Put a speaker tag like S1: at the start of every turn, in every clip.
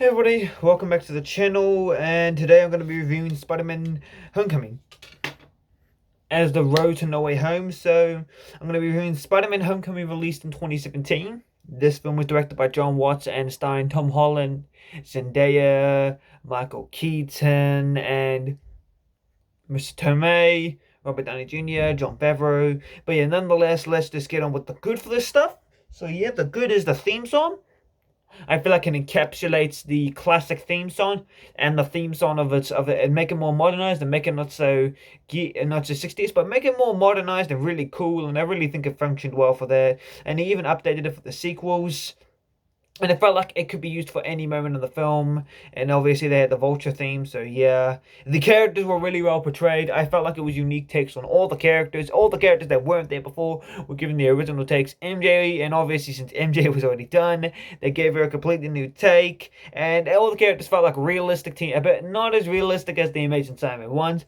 S1: Hey everybody, welcome back to the channel, and today I'm going to be reviewing Spider-Man Homecoming as the road to No Way Home. So I'm going to be reviewing Spider-Man Homecoming, released in 2017. This film was directed by John Watts and starring Tom Holland, Zendaya, Michael Keaton, and Mr. Tomei, Robert Downey Jr., John Favreau. But yeah, nonetheless, let's just get on with the good for this stuff. So yeah, the good is the theme song. I feel like it encapsulates the classic theme song and the theme song of it and make it more modernized and make it not so 60s, but make it more modernized and really cool. And I really think it functioned well for that. And he even updated it for the sequels. And it felt like it could be used for any moment of the film. And obviously they had the Vulture theme, so yeah. The characters were really well portrayed. I felt like it was unique takes on all the characters. All the characters that weren't there before were given the original takes. MJ, and obviously since MJ was already done, they gave her a completely new take. And all the characters felt like realistic but not as realistic as the Amazing Spider-Man ones.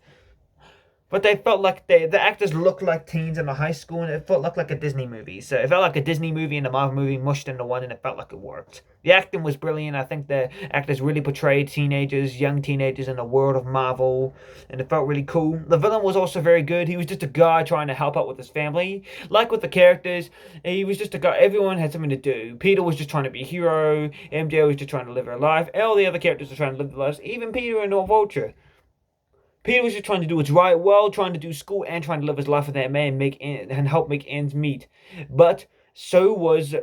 S1: But they felt like the actors looked like teens in a high school, and it felt like a Disney movie. So it felt like a Disney movie and a Marvel movie mushed into one, and it felt like it worked. The acting was brilliant. I think the actors really portrayed young teenagers in the world of Marvel, and it felt really cool. The villain was also very good. He was just a guy trying to help out with his family. Like with the characters, he was just a guy. Everyone had something to do. Peter was just trying to be a hero. MJ was just trying to live her life. All the other characters were trying to live their lives. Even Peter and Vulture. Peter was just trying to do what's right, while trying to do school and trying to live his life with that man and help make ends meet. But so was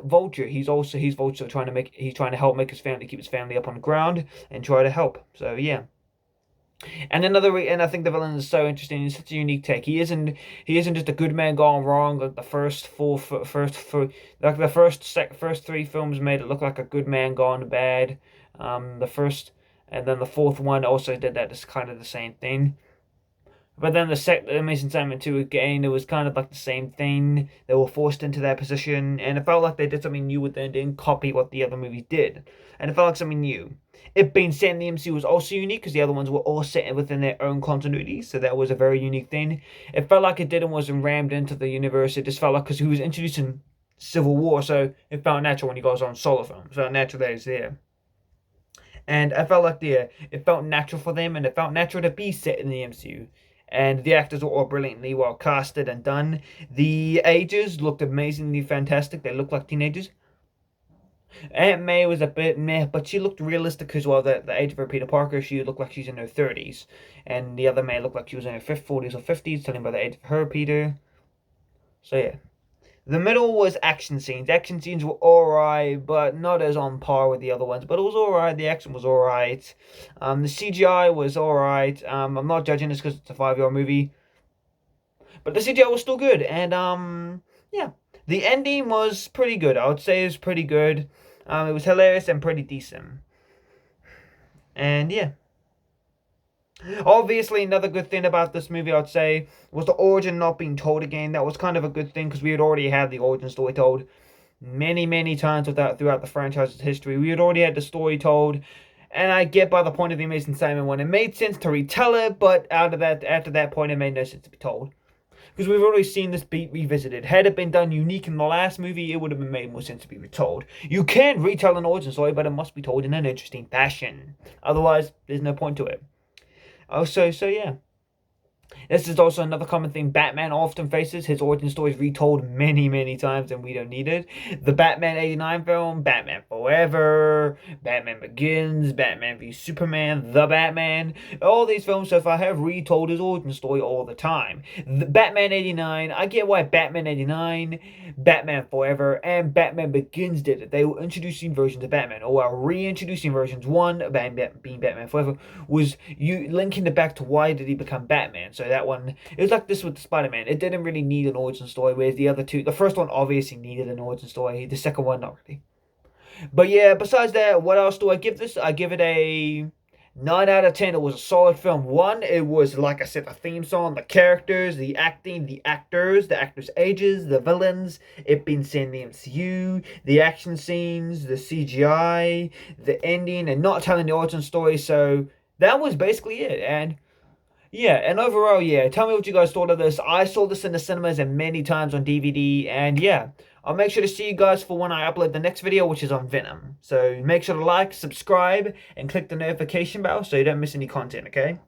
S1: Vulture. He's Vulture he's trying to help make his family keep his family up on the ground and try to help. So yeah. And I think the villain is so interesting. He's such a unique take. He isn't just a good man gone wrong like the first three films made it look like a good man gone bad. The first and then the fourth one also did that. It's kind of the same thing. But then the Amazing Spider-Man 2 again, it was kind of like the same thing. They were forced into that position, and it felt like they did something new with it and didn't copy what the other movies did. And it felt like something new. It being set in the MCU was also unique because the other ones were all set within their own continuity, so that was a very unique thing. It felt like wasn't rammed into the universe. It just felt like because he was introducing Civil War, so it felt natural when he goes on solo film. So natural that he's there. And I felt like it felt natural for them, and it felt natural to be set in the MCU. And the actors were all brilliantly well casted and done. The ages looked amazingly fantastic. They looked like teenagers. Aunt May was a bit meh, but she looked realistic as well. The age of her Peter Parker, she looked like she's in her 30s. And the other May looked like she was in her 40s or 50s, telling by the age of her Peter. So yeah. The middle was action scenes. Action scenes were alright, but not as on par with the other ones. But it was alright. The action was alright. The CGI was alright. I'm not judging this because it's a 5-year movie, but the CGI was still good. And yeah, the ending was pretty good. I would say it was pretty good. It was hilarious and pretty decent. And yeah. Obviously, another good thing about this movie, I'd say, was the origin not being told again. That was kind of a good thing because we had already had the origin story told many, many times throughout the franchise's history. We had already had the story told, and I get by the point of the Amazing Spider-Man one, it made sense to retell it, but after that point, it made no sense to be told. Because we've already seen this beat revisited. Had it been done unique in the last movie, it would have been made more sense to be retold. You can retell an origin story, but it must be told in an interesting fashion. Otherwise, there's no point to it. Also, so yeah. This is also another common thing Batman often faces. His origin story is retold many, many times, and we don't need it. The Batman 89 film, Batman Forever, Batman Begins, Batman v Superman, The Batman. All these films so far have retold his origin story all the time. The Batman 89, I get why Batman 89, Batman Forever, and Batman Begins did it. They were introducing versions of Batman, or while reintroducing versions. One, being Batman Forever, was you linking it back to why did he become Batman. So that one, it was like this with Spider-Man. It didn't really need an origin story, whereas the other two, the first one obviously needed an origin story. The second one, not really. But yeah, besides that, what else do I give this? I give it a 9 out of 10. It was a solid film. One, it was, like I said, the theme song, the characters, the acting, the actors ages, the villains, it being seen in the MCU, the action scenes, the CGI, the ending, and not telling the origin story. So that was basically it. And Yeah, and overall, yeah, tell me what you guys thought of this. I saw this in the cinemas and many times on DVD, and yeah, I'll make sure to see you guys for when I upload the next video, which is on Venom. So make sure to like, subscribe, and click the notification bell so you don't miss any content, okay?